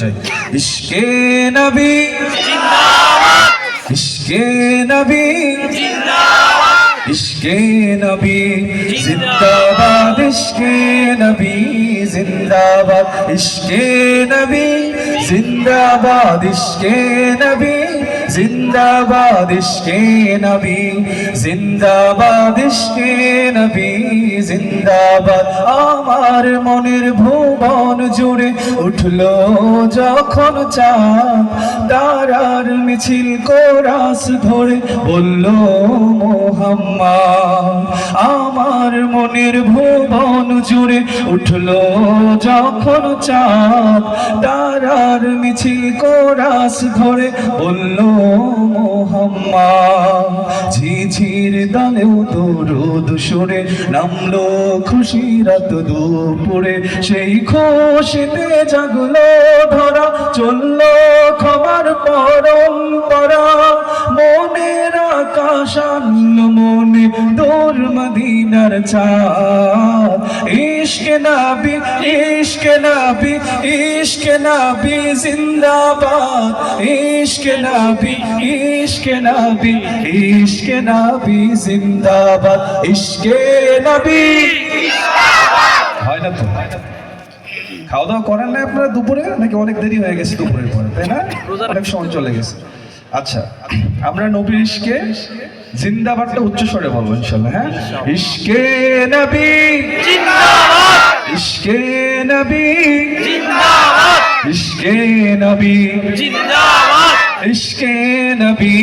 চাই। ইশকে নবী জিন্দাবাদ, ইশকে নবী জিন্দাবাদ, ইশকে নবী জিন্দাবাদ, ইশকে নবী জিন্দাবাদ, ইশকে নবী জিন্দাবাদ, ইশকে নবী জিন্দাবাদ, ইশকে নবী জিন্দাবাদ, ইশকে নবী জিন্দাবাদ। আমার মনের ভুবন জুড়ে উঠলো যখন চাঁদ, তারার মিছিল কোরাস ধরে বলল মুহাম্মদ। আমার মনের ভুবন জুড়ে উঠলো যখন চাঁদ, তারার মিছিল কোরাস ধরে বলল মুহাম্মদ। ঝিঝির দলেও দরুদ সুরে নামলো খুশি রাত দুপুরে, সেই খুশিতে জাগলো ধরা, চললো ক্ষমার পরম্পরা। মনের আকাশ আনলো মনে দূর মদিনার চাঁদ। ইশকে নবী, ইশকে নবী, ইশকে নবী জিন্দাবাদ, ইশকে নবী, ইশকে নবী, ইশকে নবী জিন্দাবাদ, ইশকে নবী। হয় না তো? খাওয়া দাওয়া করেন না আপনারা দুপুরে, নাকি অনেক দেরি হয়ে গেছে দুপুরের পরে, তাই না? অনেক সময় চলে গেছে। আচ্ছা, আমরা নবীর ইশকে জিন্দাবাদটা উচ্চ স্বরে বলবো ইনশাআল্লাহ। হ্যাঁ, ইশকে নবী জিন্দাবাদ, ইশকে নবী জিন্দাবাদ, ইশকে নবী জিন্দাবাদ, ইশকে নবী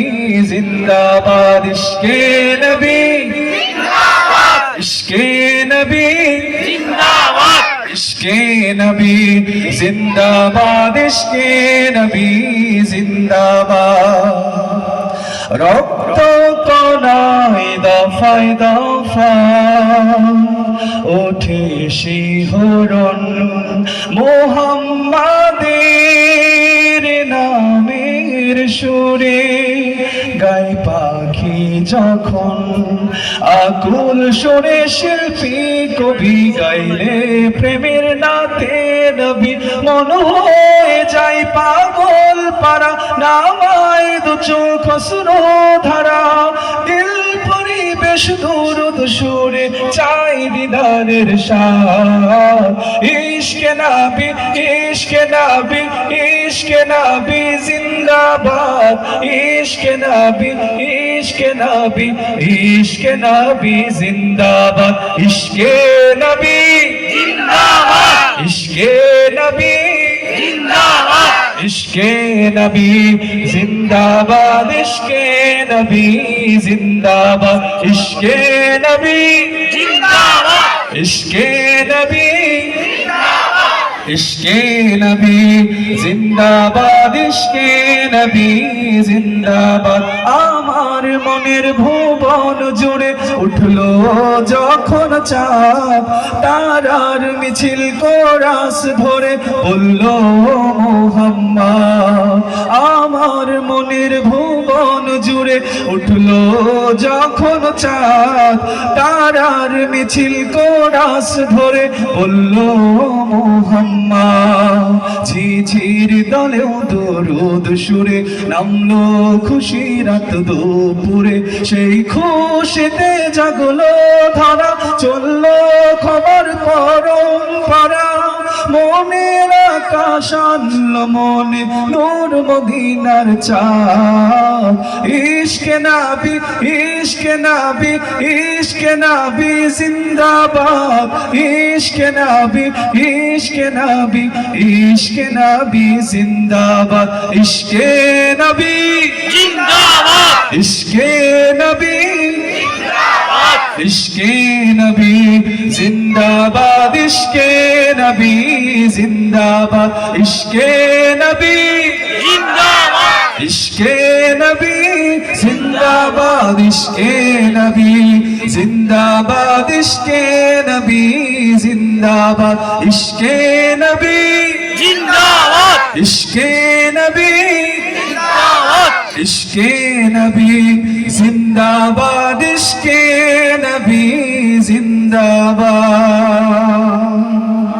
জিন্দাবাদ, ইশকে নবী জিন্দাবাদ, ইশকে নবী জিন্দাবাদ, ইশকে নবী জিন্দাবাদ, ইশকে নবী জিন্দাবাদ। রক্ত কণায় দফায় দফায় ওঠে শিহরণ, মুহাম্মাদের নামের সুরে গায় পাখি যখন, আকুল সুরে শিল্পী কবি গাইলে প্রেমের নাতে নবী, মন হয়ে যায় পাগল পারা, নামায় দু চোখ অশ্রু ধারা। দিল পরিবেশ দুরুদ সুরে চাই দিদারের স্বাদ। ইশকে নবী, ইশকে নবী, ইশকে নবী জিন্দাবাদ, ইশকে নবী, ইশকে নবী, ইশকে নবী জিন্দাবাদ, ইশকে নবী জিন্দাবাদ, ইশকে নবী জিন্দাবাদ, ইশকে নবী জিন্দাবাদ, ইশকে নবী জিন্দাবাদ, ইশকে নবী জিন্দাবাদ, ইশকে নবী জিন্দাবাদ, ইশকে নবী জিন্দাবাদ, ইশকে নবী জিন্দাবাদ। আমার মনের ভুবন জুড়ে উঠলো যখন চাঁদ, তারার মিছিল কোরাস ধরে বলল মুহাম্মদ। আমার মনের ভুবন জুড়ে উঠলো যখন চাঁদ, তারার মিছিল কোরাস ধরে বলল মুহাম্মদ। ঝিঝির দলেও দরুদ সুরে নামলো খুশি রাত দুপুরে, সেই খুশিতে জাগলো ধরা, চললো খবর পরম্পরা। মনের আকাশ আনলো মনে নূর মদিনার চাঁদ। ইশকে নবী, ইশকে নবী, ইশকে নবী জিন্দাবাদ, ইশকে নবী, ইশকে নবী, ইশকে নবী জিন্দাবাদ, ইশকে নবী জিন্দাবাদ, ইশকে নবী জিন্দাবাদ, ইশকে নবী জিন্দাবাদ, ইশকে নবী জিন্দাবাদ, ইশকে নবী জিন্দাবাদ, ইশকে নবী জিন্দাবাদ, ইশকে নবী জিন্দাবাদ, ইশকে নবী জিন্দাবাদ, ইশকে নবী জিন্দাবাদ, ইশকে নবী জিন্দাবাদ, ইশকে নবী জিন্দাবাদ, ইশকে নবী জিন্দাবাদ।